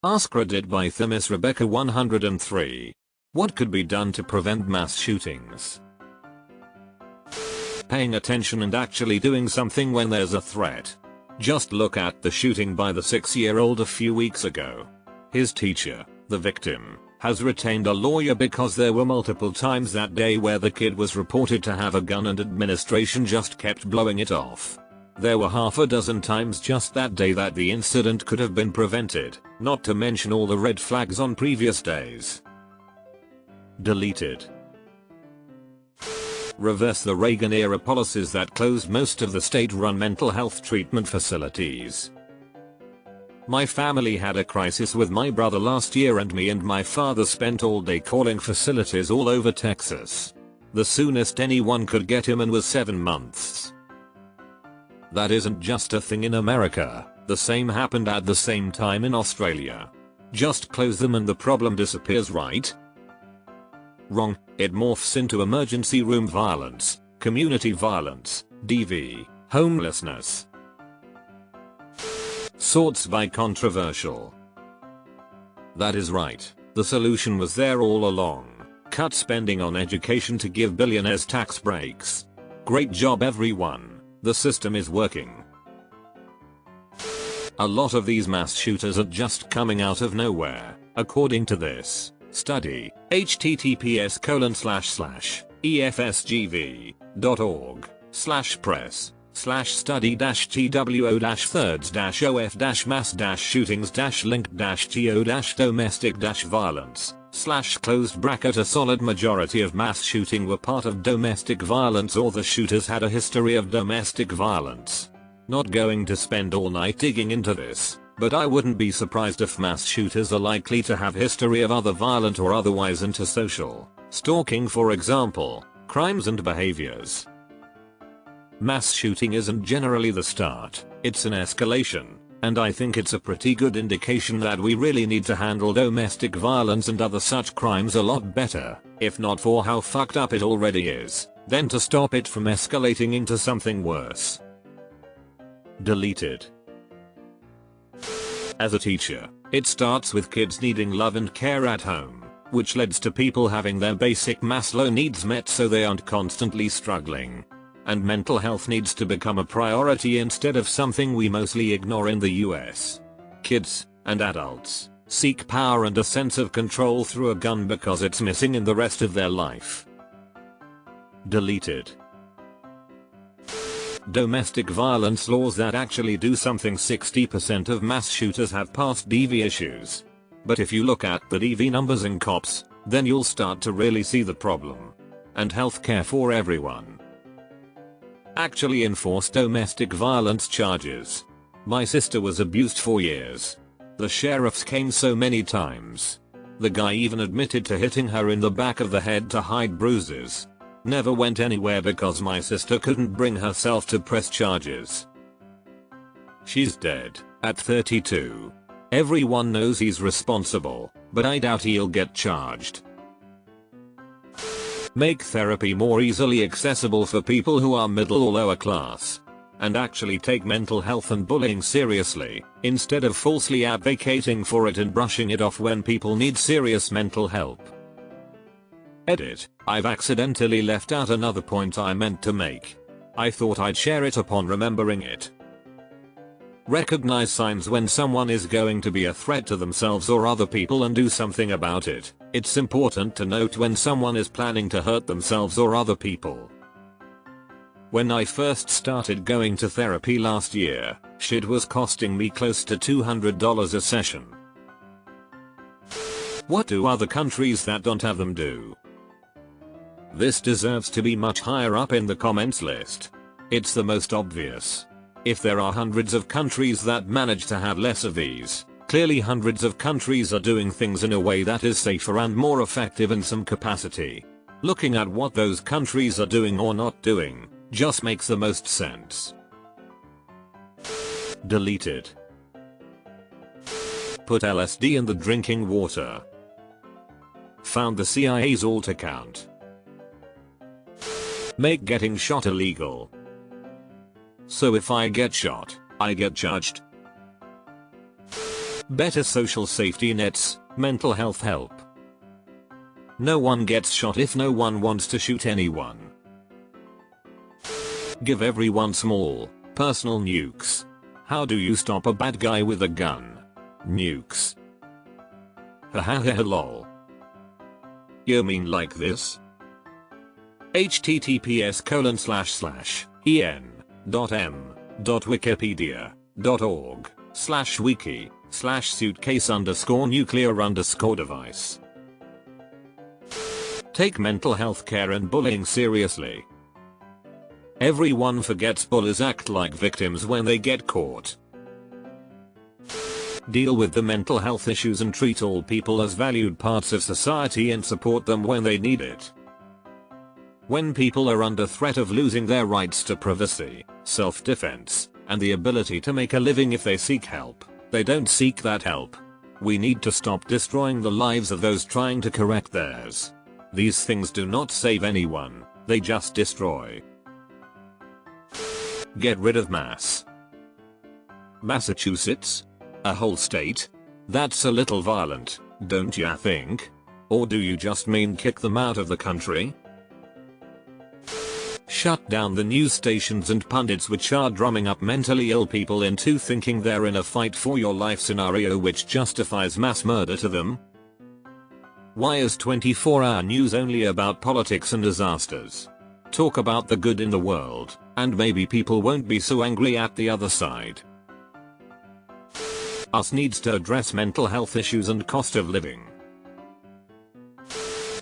AskReddit by Themis Rebecca 103. What could be done to prevent mass shootings? Paying attention and actually doing something when there's a threat. Just look at the shooting by the 6-year-old a few weeks ago. His teacher, the victim, has retained a lawyer because there were multiple times that day where the kid was reported to have a gun and administration just kept blowing it off. There were half a dozen times just that day that the incident could have been prevented, not to mention all the red flags on previous days. Deleted. Reverse the Reagan-era policies that closed most of the state-run mental health treatment facilities. My family had a crisis with my brother last year and me and my father spent all day calling facilities all over Texas. The soonest anyone could get him in was 7 months. That isn't just a thing in America, the same happened at the same time in Australia. Just close them and the problem disappears, right? Wrong, it morphs into emergency room violence, community violence, DV, homelessness. Sorts by controversial. That is right, the solution was there all along. Cut spending on education to give billionaires tax breaks. Great job everyone. The system is working. A lot of these mass shooters are just coming out of nowhere, according to this study, https://efsgv.org/study-two-thirds-of-mass-shooting-linked-to-domestic-violence. Closed bracket. A solid majority of mass shooting were part of domestic violence or the shooters had a history of domestic violence. Not going to spend all night digging into this, but I wouldn't be surprised if mass shooters are likely to have history of other violent or otherwise antisocial, stalking for example, crimes and behaviors. Mass shooting isn't generally the start, it's an escalation. And I think it's a pretty good indication that we really need to handle domestic violence and other such crimes a lot better, if not for how fucked up it already is, then to stop it from escalating into something worse. Deleted. As a teacher, it starts with kids needing love and care at home, which leads to people having their basic Maslow needs met so they aren't constantly struggling. And mental health needs to become a priority instead of something we mostly ignore in the US. Kids, and adults, seek power and a sense of control through a gun because it's missing in the rest of their life. Deleted. Domestic violence laws that actually do something. 60% of mass shooters have past DV issues. But if you look at the DV numbers in cops, then you'll start to really see the problem. And healthcare for everyone. Actually enforce domestic violence charges. My sister was abused for years. The sheriffs came so many times. The guy even admitted to hitting her in the back of the head to hide bruises. Never went anywhere because my sister couldn't bring herself to press charges. She's dead, at 32. Everyone knows he's responsible, but I doubt he'll get charged. Make therapy more easily accessible for people who are middle or lower class. And actually take mental health and bullying seriously, instead of falsely advocating for it and brushing it off when people need serious mental help. Edit, I've accidentally left out another point I meant to make. I thought I'd share it upon remembering it. Recognize signs when someone is going to be a threat to themselves or other people and do something about it. It's important to note when someone is planning to hurt themselves or other people. When I first started going to therapy last year, shit was costing me close to $200 a session. What do other countries that don't have them do? This deserves to be much higher up in the comments list. It's the most obvious. If there are hundreds of countries that manage to have less of these, clearly hundreds of countries are doing things in a way that is safer and more effective in some capacity. Looking at what those countries are doing or not doing, just makes the most sense. Deleted. Put LSD in the drinking water. Found the CIA's alt account. Make getting shot illegal. So if I get shot, I get charged. Better social safety nets, mental health help. No one gets shot if no one wants to shoot anyone. Give everyone small, personal nukes. How do you stop a bad guy with a gun? Nukes. Hahaha lol. You mean like this? https://en.m.wikipedia.org/wiki/suitcase_nuclear_device. Take mental health care and bullying seriously. Everyone forgets bullies act like victims when they get caught. Deal with the mental health issues and treat all people as valued parts of society and support them when they need it. When people are under threat of losing their rights to privacy, self-defense, and the ability to make a living if they seek help, they don't seek that help. We need to stop destroying the lives of those trying to correct theirs. These things do not save anyone, they just destroy. Get rid of mass. Massachusetts? A whole state? That's a little violent, don't ya think? Or do you just mean kick them out of the country? Shut down the news stations and pundits which are drumming up mentally ill people into thinking they're in a fight for your life scenario which justifies mass murder to them. Why is 24-hour news only about politics and disasters? Talk about the good in the world, and maybe people won't be so angry at the other side. Us needs to address mental health issues and cost of living.